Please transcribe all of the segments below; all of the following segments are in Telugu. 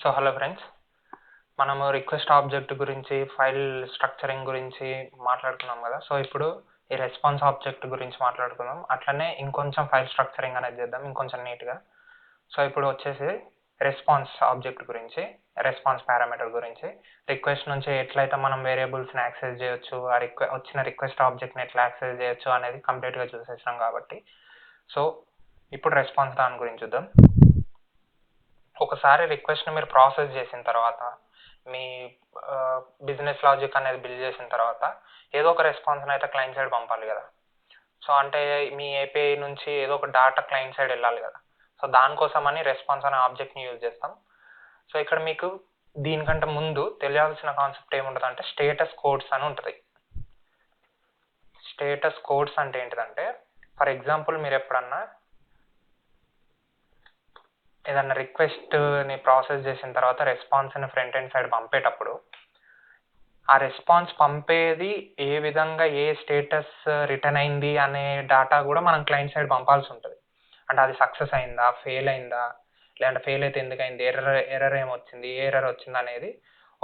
సో హలో ఫ్రెండ్స్, మనము రిక్వెస్ట్ ఆబ్జెక్ట్ గురించి ఫైల్ స్ట్రక్చరింగ్ గురించి మాట్లాడుకున్నాం కదా. సో ఇప్పుడు ఈ రెస్పాన్స్ ఆబ్జెక్ట్ గురించి మాట్లాడుకుందాం. అట్లనే ఇంకొంచెం ఫైల్ స్ట్రక్చరింగ్ అనేది చేద్దాం ఇంకొంచెం నీట్గా. సో ఇప్పుడు వచ్చేసి రెస్పాన్స్ ఆబ్జెక్ట్ గురించి, రెస్పాన్స్ పారామీటర్ గురించి, రిక్వెస్ట్ నుంచి ఎట్లయితే మనం వేరియబుల్స్ని యాక్సెస్ చేయొచ్చు, ఆ వచ్చిన రిక్వెస్ట్ ఆబ్జెక్ట్ని ఎట్లా యాక్సెస్ చేయొచ్చు అనేది కంప్లీట్గా చూసేసాం కాబట్టి. సో ఇప్పుడు రెస్పాన్స్ దాని గురించి చూద్దాం. ఒకసారి రిక్వెస్ట్ని మీరు ప్రాసెస్ చేసిన తర్వాత, మీ బిజినెస్ లాజిక్ అనేది బిల్డ్ చేసిన తర్వాత ఏదో ఒక రెస్పాన్స్ని అయితే క్లయింట్ సైడ్ పంపాలి కదా. సో అంటే మీ ఏపీఐ నుంచి ఏదో ఒక డాటా క్లయింట్ సైడ్ వెళ్ళాలి కదా. సో దానికోసమని రెస్పాన్స్ అనే ఆబ్జెక్ట్ని యూజ్ చేస్తాం. సో ఇక్కడ మీకు దీనికంటే ముందు తెలియాల్సిన కాన్సెప్ట్ ఏముంటుంది అంటే స్టేటస్ కోడ్స్ అని ఉంటుంది. స్టేటస్ కోడ్స్ అంటే ఏంటిదంటే, ఫర్ ఎగ్జాంపుల్ మీరు ఎప్పుడన్నా ఏదన్నా రిక్వెస్ట్ని ప్రాసెస్ చేసిన తర్వాత రెస్పాన్స్ని ఫ్రంట్ ఎండ్ సైడ్ పంపేటప్పుడు ఆ రెస్పాన్స్ పంపేది ఏ విధంగా ఏ స్టేటస్ రిటర్న్ అయింది అనే డేటా కూడా మనం క్లయింట్ సైడ్ పంపాల్సి ఉంటుంది. అంటే అది సక్సెస్ అయిందా, ఫెయిల్ అయిందా, లేదంటే ఫెయిల్ అయితే ఎందుకు అయింది, ఎర్రర్ ఏమొచ్చింది, ఏ ఎర్రర్ వచ్చింది అనేది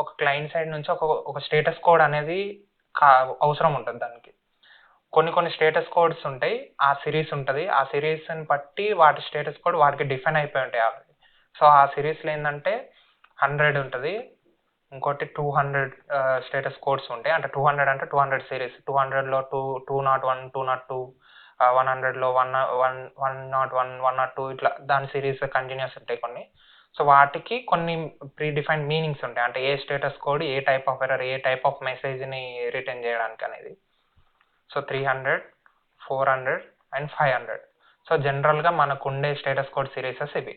ఒక క్లయింట్ సైడ్ నుంచి ఒక స్టేటస్ కోడ్ అనేది అవసరం ఉంటుంది. దానికి కొన్ని స్టేటస్ కోడ్స్ ఉంటాయి, ఆ సిరీస్ ఉంటుంది. ఆ సిరీస్ని బట్టి వాటి స్టేటస్ కోడ్ వాటికి డిఫైన్ అయిపోయి ఉంటాయి ఆల్రెడీ. సో ఆ సిరీస్లో ఏంటంటే 100 ఉంటుంది, ఇంకోటి 200 స్టేటస్ కోడ్స్ ఉంటాయి. అంటే 200 అంటే 200 సిరీస్, 200లో 201, 202, 100లో 101, 102 ఇట్లా దాని సిరీస్ కంటిన్యూస్ ఉంటాయి కొన్ని. సో వాటికి కొన్ని ప్రీ డిఫైన్డ్ మీనింగ్స్ ఉంటాయి. అంటే a status code a type of error, a type of మెసేజ్ని రిటర్న్ చేయడానికి అనేది. So 300, 400 and 500. సో జనరల్గా మనకు ఉండే స్టేటస్ కోడ్ సిరీసెస్ ఇవి.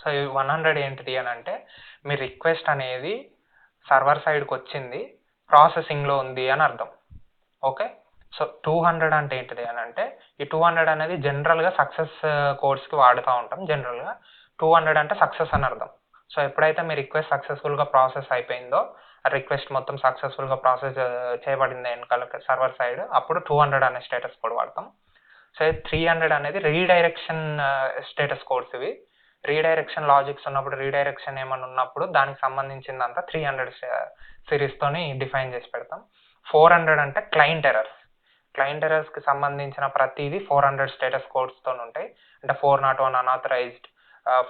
సో ఇవి 100 ఏంటిది అని అంటే, మీ రిక్వెస్ట్ అనేది సర్వర్ సైడ్కి వచ్చింది, ప్రాసెసింగ్లో ఉంది అని అర్థం. ఓకే. సో 200 అంటే ఏంటిది అని అంటే, ఈ 200 అనేది జనరల్గా సక్సెస్ కోడ్స్కి వాడుతూ ఉంటాం. జనరల్గా 200 అంటే సక్సెస్ అని అర్థం. సో ఎప్పుడైతే మీ రిక్వెస్ట్ సక్సెస్ఫుల్గా ప్రాసెస్ అయిపోయిందో, రిక్వెస్ట్ మొత్తం సక్సెస్ఫుల్గా ప్రాసెస్ చేయబడింది వెనకాల సర్వర్ సైడ్, అప్పుడు 200 అనే స్టేటస్ కోడ్ వాడతాం. సో 300 అనేది రీడైరెక్షన్ స్టేటస్ కోడ్స్. ఇవి రీడైరెక్షన్ లాజిక్స్ ఉన్నప్పుడు, రీడైరెక్షన్ ఏమైనా ఉన్నప్పుడు దానికి సంబంధించిందంతా 300 సిరీస్తోని డిఫైన్ చేసి పెడతాం. 400 అంటే క్లయింట్ ఎర్రర్స్. క్లయింట్ ఎర్రర్స్కి సంబంధించిన ప్రతిదీ 400 స్టేటస్ కోడ్స్తో ఉంటాయి. అంటే 401 అన్ఆథరైజ్డ్,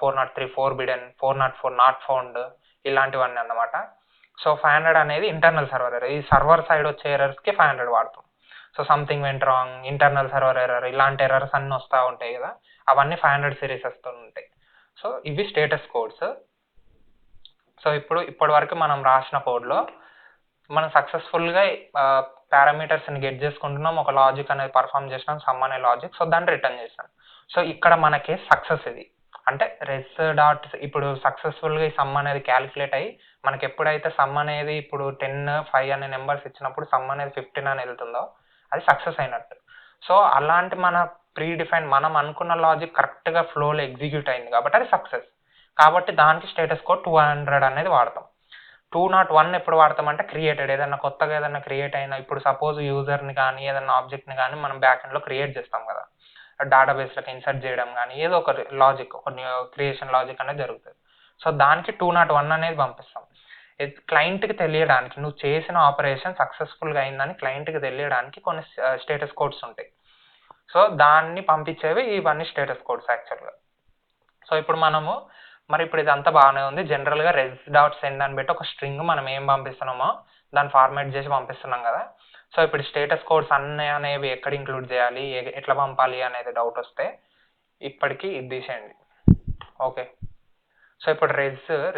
403 ఫోర్బిడెన్, 404 నాట్ ఫౌండ్, ఇలాంటివన్నీ అన్నమాట. సో 500 అనేది ఇంటర్నల్ సర్వర్ ఎర్రర్. ఈ సర్వర్ సైడ్ వచ్చే ఎర్రర్స్కి 500 వాడతాం. So something went wrong, internal server error, ఇలాంటి ఎర్రర్స్ అన్నీ వస్తూ ఉంటాయి కదా, అవన్నీ 500 సిరీసెస్తో ఉంటాయి. సో ఇవి స్టేటస్ కోడ్స్. సో ఇప్పటి వరకు మనం రాసిన కోడ్లో మనం సక్సెస్ఫుల్గా పారామీటర్స్ని గెట్ చేసుకుంటున్నాం, ఒక లాజిక్ అనేది పర్ఫామ్ చేసినాం, సమ్ అనే లాజిక్. సో దాన్ని రిటర్న్ చేసాం. సో ఇక్కడ మనకి సక్సెస్ ఇది అంటే రెస్ డాట్, ఇప్పుడు సక్సెస్ఫుల్గా ఈ సమ్ అనేది క్యాలిక్యులేట్ అయ్యి మనకి ఎప్పుడైతే సమ్ అనేది ఇప్పుడు 10, 5 అనే నెంబర్స్ ఇచ్చినప్పుడు సమ్ అనేది 15 అని వెళ్తుందో అది సక్సెస్ అయినట్టు. సో అలాంటి మన ప్రీ డిఫైన్ మనం అనుకున్న లాజిక్ కరెక్ట్గా ఫ్లోలో ఎగ్జిక్యూట్ అయింది కాబట్టి అది సక్సెస్. కాబట్టి దానికి స్టేటస్ కోడ్ 200 అనేది వాడతాం. 201 ఎప్పుడు వాడతామంటే క్రియేటెడ్, ఏదైనా కొత్తగా ఏదైనా క్రియేట్ అయినా, ఇప్పుడు సపోజ్ యూజర్ని కానీ ఏదైనా ఆబ్జెక్ట్ని కానీ మనం బ్యాక్ ఎండ్లో క్రియేట్ చేస్తాం కదా, డేటాబేస్లోకి ఇన్సర్ట్ చేయడం కానీ ఏదో ఒక లాజిక్, ఒక క్రియేషన్ లాజిక్ అనేది జరుగుతుంది. సో దానికి 201 అనేది పంపిస్తాం. క్లయింట్కి తెలియడానికి నువ్వు చేసిన ఆపరేషన్ సక్సెస్ఫుల్గా అయిందని క్లయింట్కి తెలియడానికి కొన్ని స్టేటస్ కోడ్స్ ఉంటాయి. సో దాన్ని పంపించేవి ఇవన్నీ స్టేటస్ కోడ్స్ యాక్చువల్గా. సో ఇప్పుడు మనము మరి ఇప్పుడు ఇదంతా బాగానే ఉంది. జనరల్గా రెస్ డాట్ సెండ్ అని పెట్టి ఒక స్ట్రింగ్ మనం ఏం పంపిస్తున్నామో దాన్ని ఫార్మాట్ చేసి పంపిస్తున్నాం కదా. సో ఇప్పుడు స్టేటస్ కోడ్స్ అన్నీ అనేవి ఎక్కడ ఇంక్లూడ్ చేయాలి, ఎట్లా పంపాలి అనేది డౌట్ వస్తే ఇప్పటికీ ఇది తీసేయండి. ఓకే. సో ఇప్పుడు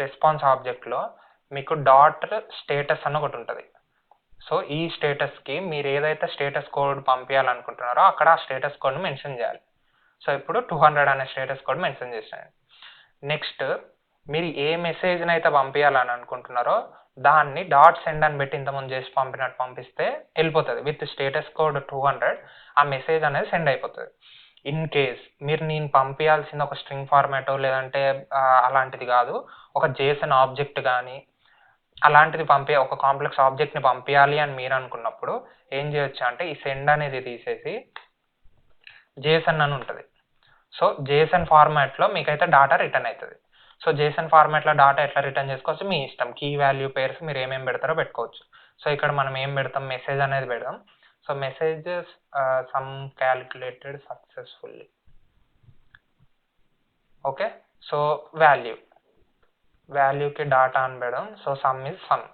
రెస్పాన్స్ ఆబ్జెక్ట్లో మీకు డాట్ స్టేటస్ అని ఒకటి ఉంటుంది. సో ఈ స్టేటస్కి మీరు ఏదైతే స్టేటస్ కోడ్ పంపించాలనుకుంటున్నారో అక్కడ ఆ స్టేటస్ కోడ్ని మెన్షన్ చేయాలి. సో ఇప్పుడు 200 అనే స్టేటస్ కోడ్ మెన్షన్ చేసేయండి. నెక్స్ట్ మీరు ఏ మెసేజ్ని అయితే పంపించాలని అనుకుంటున్నారో దాన్ని డాట్ సెండ్ అని పెట్టి ఇంతకుముందు చేసి పంపినట్టు పంపిస్తే వెళ్ళిపోతుంది. విత్ స్టేటస్ కోడ్ 200 ఆ మెసేజ్ అనేది సెండ్ అయిపోతుంది. ఇన్ కేస్ నేను పంపించాల్సిన ఒక స్ట్రింగ్ ఫార్మాటో లేదంటే అలాంటిది కాదు, ఒక జేసన్ ఆబ్జెక్ట్ కానీ అలాంటిది ఒక కాంప్లెక్స్ ఆబ్జెక్ట్ని పంపించాలి అని మీరు అనుకున్నప్పుడు ఏం చేయొచ్చు అంటే ఈ సెండ్ అనేది తీసేసి జేసన్ అని ఉంటుంది. సో జేసన్ ఫార్మాట్లో మీకైతే డాటా రిటర్న్ అవుతుంది. సో జేసన్ ఫార్మాట్లో డాటా ఎట్లా రిటర్న్ చేసుకోవచ్చు మీ ఇష్టం. కీ వాల్యూ పేర్స్ మీరు ఏమేమి పెడతారో పెట్టుకోవచ్చు. సో ఇక్కడ మనం ఏం పెడతాం, మెసేజ్ అనేది పెడదాం. So messages sum calculated successfully. Okay, so వాల్యూకి డాటా అని పెడదాం. So sum is sum.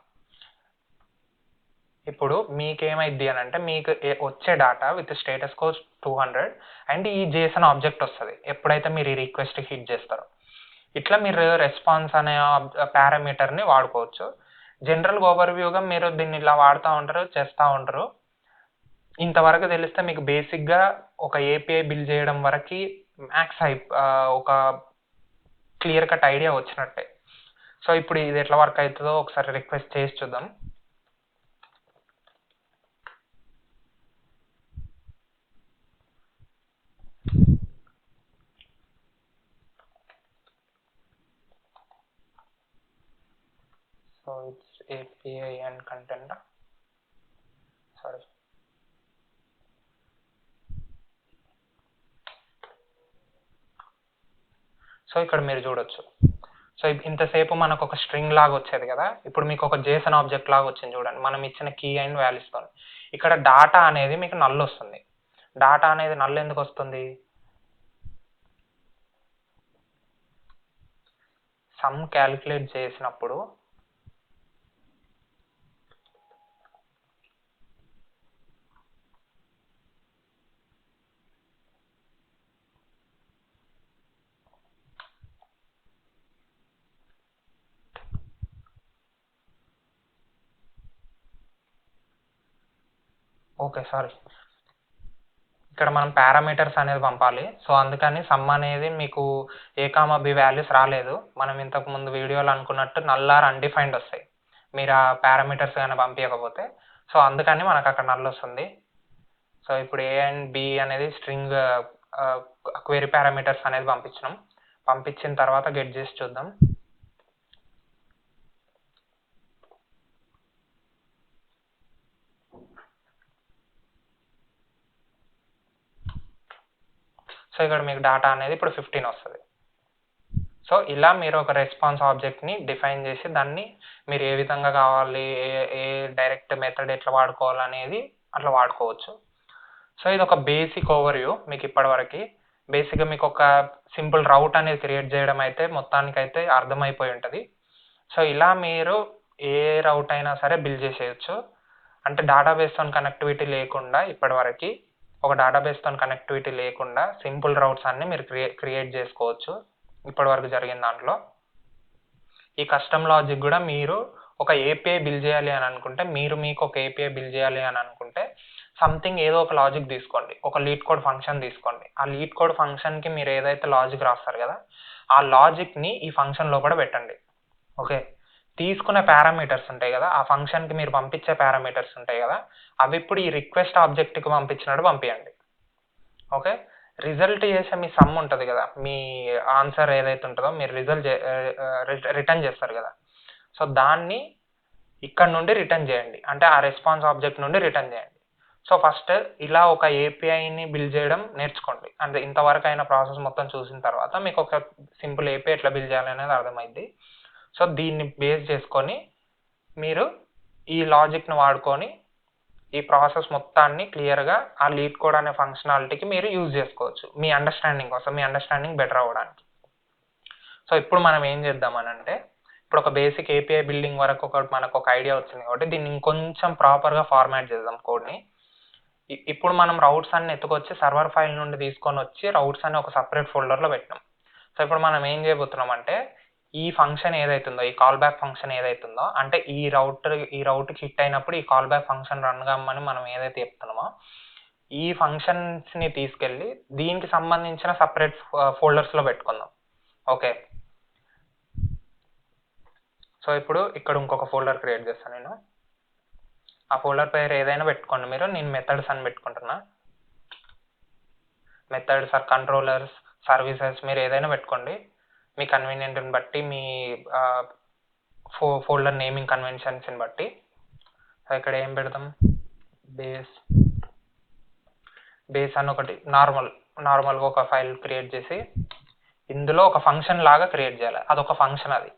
ఇప్పుడు మీకేమైద్ది అని అంటే మీకు వచ్చే data with status code 200 and ఈ జేసన్ ఆబ్జెక్ట్ వస్తుంది ఎప్పుడైతే మీరు ఈ రిక్వెస్ట్ హిట్ చేస్తారో. ఇట్లా మీరు రెస్పాన్స్ అనే పారామీటర్ని వాడుకోవచ్చు. జనరల్ ఓవర్వ్యూగా మీరు దీన్ని ఇలా వాడుతూ ఉంటారు, చేస్తూ ఉంటారు. ఇంతవరకు తెలిస్తే మీకు బేసిక్గా ఒక ఏపీఐ బిల్డ్ చేయడం వరకు మ్యాక్స్ ఒక క్లియర్ కట్ ఐడియా వచ్చినట్టే. సో ఇప్పుడు ఇది ఎట్లా వర్క్ అవుతుందో ఒకసారి రిక్వెస్ట్ చేసి చూద్దాం. So it's API and content. Sorry, so ఇక్కడ మీరు చూడొచ్చు. సో ఇంతసేపు మనకు ఒక స్ట్రింగ్ లాగా వచ్చేది కదా, ఇప్పుడు మీకు ఒక జేసన్ ఆబ్జెక్ట్ లాగా వచ్చింది చూడండి, మనం ఇచ్చిన కీ అండ్ వాల్యూస్తో. ఇక్కడ డాటా అనేది మీకు నల్ వస్తుంది. డాటా అనేది నల్ ఎందుకు వస్తుంది, సమ్ క్యాలిక్యులేట్ చేసినప్పుడు ఓకే సారీ, ఇక్కడ మనం పారామీటర్స్ అనేది పంపాలి. సో అందుకని సమ్ అనేది మీకు ఏ కామా బి వాల్యూస్ రాలేదు. మనం ఇంతకు ముందు వీడియోలో అనుకున్నట్టు నల్ ఆర్ అన్డిఫైన్డ్ వస్తాయి మీరు ఆ పారామీటర్స్ కానీ పంపించకపోతే. సో అందుకని మనకు అక్కడ నల్ వస్తుంది. సో ఇప్పుడు ఏ అండ్ బి అనేది స్ట్రింగ్ క్వెరీ పారామీటర్స్ అనేది పంపించినాం. పంపించిన తర్వాత గెట్ చేసి చూద్దాం. సో ఇక్కడ మీకు డాటా అనేది ఇప్పుడు 15 వస్తుంది. సో ఇలా మీరు ఒక రెస్పాన్స్ ఆబ్జెక్ట్ని డిఫైన్ చేసి దాన్ని మీరు ఏ విధంగా కావాలి, ఏ డైరెక్ట్ మెథడ్ ఎట్లా వాడుకోవాలనేది అట్లా వాడుకోవచ్చు. సో ఇది ఒక బేసిక్ ఓవర్వ్యూ మీకు ఇప్పటివరకు. బేసిక్గా మీకు ఒక సింపుల్ రౌట్ అనేది క్రియేట్ చేయడం అయితే మొత్తానికైతే అర్థమైపోయి ఉంటుంది. సో ఇలా మీరు ఏ రౌట్ అయినా సరే బిల్డ్ చేసేయచ్చు. అంటే డేటాబేస్తో కనెక్టివిటీ లేకుండా ఇప్పటివరకు ఒక డేటాబేస్తో కనెక్టివిటీ లేకుండా సింపుల్ రౌట్స్ అన్ని మీరు క్రియేట్ చేసుకోవచ్చు ఇప్పటివరకు జరిగిన దాంట్లో. ఈ కస్టమ్ లాజిక్ కూడా మీరు ఒక ఏపీఐ బిల్డ్ చేయాలి అని అనుకుంటే, మీకు ఒక ఏపీఐ బిల్డ్ చేయాలి అని అనుకుంటే సంథింగ్ ఏదో ఒక లాజిక్ తీసుకోండి, ఒక లీడ్ కోడ్ ఫంక్షన్ తీసుకోండి. ఆ లీడ్ కోడ్ ఫంక్షన్కి మీరు ఏదైతే లాజిక్ రాస్తారు కదా, ఆ లాజిక్ని ఈ ఫంక్షన్ లోపల పెట్టండి. ఓకే, తీసుకునే పారామీటర్స్ ఉంటాయి కదా, ఆ ఫంక్షన్కి మీరు పంపించే పారామీటర్స్ ఉంటాయి కదా, అవి ఇప్పుడు ఈ రిక్వెస్ట్ ఆబ్జెక్ట్కి పంపించినట్టు పంపించండి. ఓకే, రిజల్ట్ చేసే మీ సమ్ ఉంటుంది కదా, మీ ఆన్సర్ ఏదైతే ఉంటుందో మీరు రిటర్న్ చేస్తారు కదా, సో దాన్ని ఇక్కడ నుండి రిటర్న్ చేయండి. అంటే ఆ రెస్పాన్స్ ఆబ్జెక్ట్ నుండి రిటర్న్ చేయండి. సో ఫస్ట్ ఇలా ఒక ఏపీఐని బిల్డ్ చేయడం నేర్చుకోండి. అంటే ఇంతవరకు అయిన ప్రాసెస్ మొత్తం చూసిన తర్వాత మీకు ఒక సింపుల్ ఏపీఐ ఎట్లా బిల్డ్ చేయాలి అనేది అర్థమైంది. సో దీన్ని బేస్ చేసుకొని మీరు ఈ లాజిక్ను వాడుకొని ఈ ప్రాసెస్ మొత్తాన్ని క్లియర్గా ఆ లీడ్ కోడ్ అనే ఫంక్షనాలిటీకి మీరు యూజ్ చేసుకోవచ్చు మీ అండర్స్టాండింగ్ కోసం, మీ అండర్స్టాండింగ్ బెటర్ అవ్వడానికి. సో ఇప్పుడు మనం ఏం చేద్దామని అంటే, ఇప్పుడు ఒక బేసిక్ ఏపీఐ బిల్డింగ్ వరకు మనకు ఒక ఐడియా వచ్చింది కాబట్టి దీన్ని ఇంకొంచెం ప్రాపర్గా ఫార్మాట్ చేద్దాం కోడ్ని. ఇప్పుడు మనం రౌట్స్ అన్ని ఎత్తుకొచ్చి సర్వర్ ఫైల్ నుండి తీసుకొని వచ్చి రౌట్స్ అని ఒక సపరేట్ ఫోల్డర్లో పెట్టినాం. సో ఇప్పుడు మనం ఏం చేయబోతున్నాం అంటే, ఈ ఫంక్షన్ ఏదైతుందో, ఈ కాల్ బ్యాక్ ఫంక్షన్ ఏదైతుందో, అంటే ఈ రౌట్కి హిట్ అయినప్పుడు ఈ కాల్ బ్యాక్ ఫంక్షన్ రన్ కమ్మని మనం ఏదైతే చెప్తున్నామో, ఈ ఫంక్షన్స్ని తీసుకెళ్ళి దీనికి సంబంధించిన సపరేట్ ఫోల్డర్స్లో పెట్టుకుందాం. ఓకే, సో ఇప్పుడు ఇక్కడ ఇంకొక ఫోల్డర్ క్రియేట్ చేస్తాను నేను. ఆ ఫోల్డర్ పేరు ఏదైనా పెట్టుకోండి మీరు, నేను మెథడ్స్ అని పెట్టుకుంటున్నా. మెథడ్స్ ఆర్ కంట్రోలర్స్, సర్వీసెస్ మీరు ఏదైనా పెట్టుకోండి మీ కన్వీనియంట్ని బట్టి, మీ ఫోల్డర్ నేమింగ్ కన్వెన్షన్స్ని బట్టి. సో ఇక్కడ ఏం పెడదాం, బేస్ అని ఒకటి నార్మల్గా ఒక ఫైల్ క్రియేట్ చేసి ఇందులో ఒక ఫంక్షన్ లాగా క్రియేట్ చేయాలి, అదొక ఫంక్షన్ అది.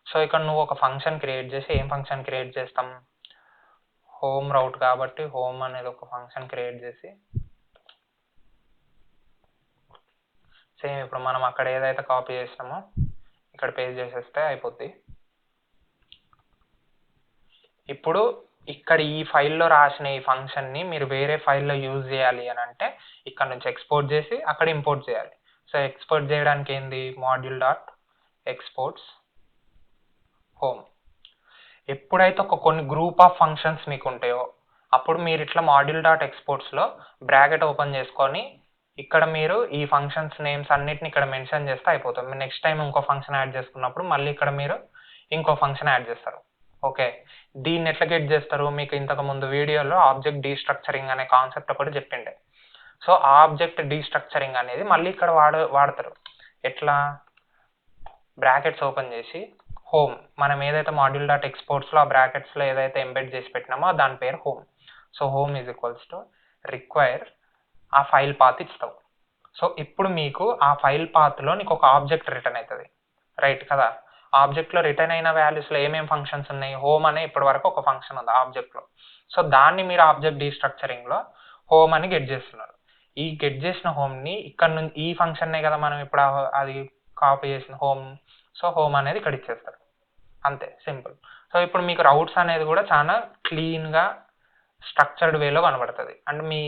సో ఇక్కడ నువ్వు ఒక ఫంక్షన్ క్రియేట్ చేసి, ఏం ఫంక్షన్ క్రియేట్ చేస్తాం, హోమ్ రౌట్ కాబట్టి హోమ్ అనేది ఒక ఫంక్షన్ క్రియేట్ చేసి, సేమ్ ఇప్పుడు మనం అక్కడ ఏదైతే కాపీ చేసినామో ఇక్కడ పేస్ట్ చేసేస్తే అయిపోద్ది. ఇప్పుడు ఇక్కడ ఈ ఫైల్లో రాసిన ఈ ఫంక్షన్ని మీరు వేరే ఫైల్లో యూజ్ చేయాలి అని అంటే ఇక్కడ నుంచి ఎక్స్పోర్ట్ చేసి అక్కడ ఇంపోర్ట్ చేయాలి. సో ఎక్స్పోర్ట్ చేయడానికి ఏంది, మాడ్యూల్ డాట్ ఎక్స్పోర్ట్స్ హోమ్. ఎప్పుడైతే కొన్ని గ్రూప్ ఆఫ్ ఫంక్షన్స్ మీకు ఉంటాయో అప్పుడు మీరు ఇట్లా మాడ్యూల్ డాట్ ఎక్స్పోర్ట్స్లో బ్రాకెట్ ఓపెన్ చేసుకొని ఇక్కడ మీరు ఈ ఫంక్షన్స్ నేమ్స్ అన్నిటిని ఇక్కడ మెన్షన్ చేస్తే అయిపోతుంది. మీరు నెక్స్ట్ టైం ఇంకో ఫంక్షన్ యాడ్ చేసుకున్నప్పుడు మళ్ళీ ఇక్కడ మీరు ఇంకో ఫంక్షన్ యాడ్ చేస్తారు. ఓకే, దీన్ని ఎట్లా గెట్ చేస్తారు, మీకు ఇంతకు ముందు వీడియోలో ఆబ్జెక్ట్ డీస్ట్రక్చరింగ్ అనే కాన్సెప్ట్ ఒకటి చెప్పిండే. సో ఆబ్జెక్ట్ డీస్ట్రక్చరింగ్ అనేది మళ్ళీ ఇక్కడ వాడతారు. ఎట్లా, బ్రాకెట్స్ ఓపెన్ చేసి హోమ్, మనం ఏదైతే మాడ్యూల్ డాట్ ఎక్స్పోర్ట్స్లో ఆ బ్రాకెట్స్లో ఏదైతే ఎంబెడ్ చేసి పెట్టినామో దాని పేరు home. So home is equals to require ఆ ఫైల్ పాత్ ఇస్తావు. సో ఇప్పుడు మీకు ఆ ఫైల్ పాత్లో నీకు ఒక ఆబ్జెక్ట్ రిటర్న్ అవుతుంది, రైట్ కదా. ఆబ్జెక్ట్లో రిటర్న్ అయిన వాల్యూస్లో ఏమేమి ఫంక్షన్స్ ఉన్నాయి, హోమ్ అనే ఇప్పటి వరకు ఒక ఫంక్షన్ ఉంది ఆబ్జెక్ట్లో. సో దాన్ని మీరు ఆబ్జెక్ట్ డీస్ట్రక్చరింగ్లో హోమ్ అని గెట్ చేస్తున్నారు. ఈ గెట్ చేసిన హోమ్ని ఇక్కడ నుంచి ఈ ఫంక్షన్నే కదా మనం ఇప్పుడు అది కాపీ చేసిన హోమ్. సో హోమ్ అనేది ఇక్కడ ఇచ్చేస్తారు, అంతే, సింపుల్. సో ఇప్పుడు మీకు రౌట్స్ అనేది కూడా చాలా క్లీన్గా స్ట్రక్చర్డ్ వేలో కనబడుతుంది, అండ్ మీ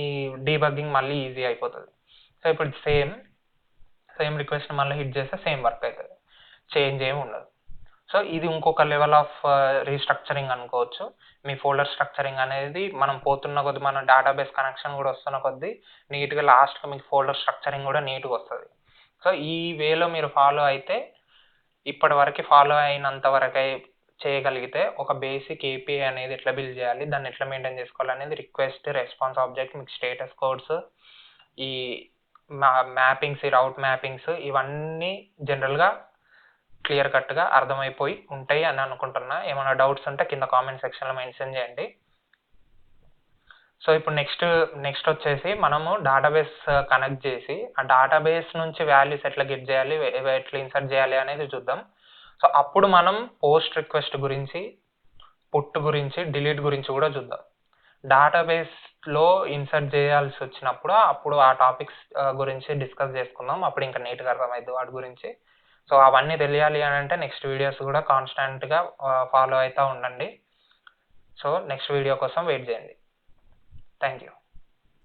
డీబగ్గింగ్ మళ్ళీ ఈజీ అయిపోతుంది. సో ఇప్పుడు సేమ్ రిక్వెస్ట్ మళ్ళీ హిట్ చేస్తే సేమ్ వర్క్ అవుతుంది, చేంజ్ ఏమి ఉండదు. సో ఇది ఇంకొక లెవెల్ ఆఫ్ రీస్ట్రక్చరింగ్ అనుకోవచ్చు. మీ ఫోల్డర్ స్ట్రక్చరింగ్ అనేది మనం పోతున్న కొద్ది, మన డేటాబేస్ కనెక్షన్ కూడా వస్తున్న కొద్దీ నీట్గా లాస్ట్గా మీకు ఫోల్డర్ స్ట్రక్చరింగ్ కూడా నీట్గా వస్తుంది. సో ఈ వేలో మీరు ఫాలో అయితే, ఇప్పటి వరకు ఫాలో అయినంత వరకే చేయగలిగితే ఒక బేసిక్ ఏపీఐ అనేది ఎట్లా బిల్డ్ చేయాలి, దాన్ని ఎట్లా మెయింటైన్ చేసుకోవాలి అనేది, రిక్వెస్ట్, రెస్పాన్స్ ఆబ్జెక్ట్, మీకు స్టేటస్ కోడ్స్, ఈ మ్యాపింగ్స్, ఈ రౌట్ మ్యాపింగ్స్, ఇవన్నీ జనరల్గా క్లియర్ కట్గా అర్థమైపోయి ఉంటాయి అని అనుకుంటున్నా. ఏమైనా డౌట్స్ ఉంటే కింద కామెంట్ సెక్షన్లో మెన్షన్ చేయండి. సో ఇప్పుడు నెక్స్ట్ వచ్చేసి మనము డేటాబేస్ కనెక్ట్ చేసి ఆ డేటాబేస్ నుంచి వాల్యూస్ ఎట్లా గెట్ చేయాలి, ఎట్లా ఇన్సర్ట్ చేయాలి అనేది చూద్దాం. సో అప్పుడు మనం పోస్ట్ రిక్వెస్ట్ గురించి, పుట్ గురించి, డిలీట్ గురించి కూడా చూద్దాం. డేటాబేస్లో ఇన్సర్ట్ చేయాల్సి వచ్చినప్పుడు అప్పుడు ఆ టాపిక్స్ గురించి డిస్కస్ చేసుకుందాం, అప్పుడు ఇంకా నీట్గా అర్థమైంది వాటి గురించి. సో అవన్నీ తెలియాలి అని అంటే నెక్స్ట్ వీడియోస్ కూడా కాన్స్టెంట్గా ఫాలో అవుతూ ఉండండి. సో నెక్స్ట్ వీడియో కోసం వెయిట్ చేయండి. Thank you.